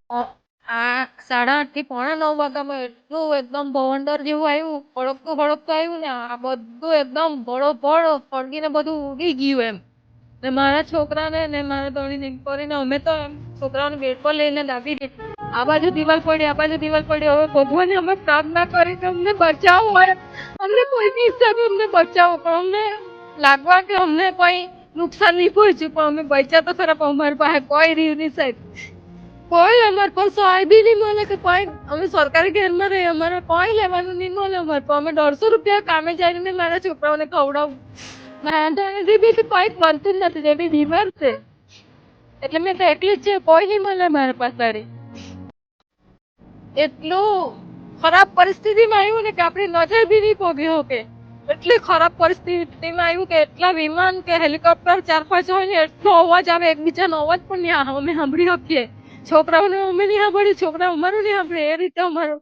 આ 8:30 થી પોણા 9 વાગ્યામાં એટલું એકદમ ભવંડર જેવું આવ્યું, ભડકતું આવ્યું ને આ બધું એકદમ ભડોભડ સળગીને બધું ઉડી ગયું એમ. ને મારા છોકરાને ને મારા ધણીને કરીને અમે તો એમ છોકરાઓને બેડ પર લઈને દાબી દીધું. આ બાજુ દિવાલ પડી, આ બાજુ દિવાલ પડી. હવે ભગવાને અમે પ્રાર્થના કરી કે અમને બચાવો હોય, અમને કોઈ બી હિસાબે અમને બચાવો. પણ અમને લાગવા કે અમને કોઈ નુકસાન નહીં પહોંચ્યું, પણ અમે બચ્યા તો ખરા, પણ અમારી પાસે કોઈ રહ્યું નહીં સાહેબ. કોઈ અમારે પર સહાય બી નહીં મળે કે કોઈ. અમે સરકારી ઘેરમાં રહીએ, અમારે કોઈ લેવાનું નહીં મળે અમારે પર. અમે 150 રૂપિયા કામે જઈને મારા છોકરાઓને ખવડાવું. મારા બી કોઈ બનતું જ નથી, જે બી બીમાર છે એટલે મેં તો એકલી જ છે, કોઈ નહીં મળે મારા પાસે. એટલું ખરાબ પરિસ્થિતિમાં આવ્યું ને કે આપણી નજર બી નહીં પોગી શકે. એટલી ખરાબ પરિસ્થિતિમાં આવ્યું કે એટલા વિમાન કે હેલિકોપ્ટર 4-5 હોય ને એટલો અવાજ આવે, એકબીજાનો અવાજ પણ નહીં અમે સાંભળી શકીએ. છોકરાઓને અમે નહીં સાંભળીએ, છોકરાઓ અમારું નહીં સાંભળે, એ રીતે અમારું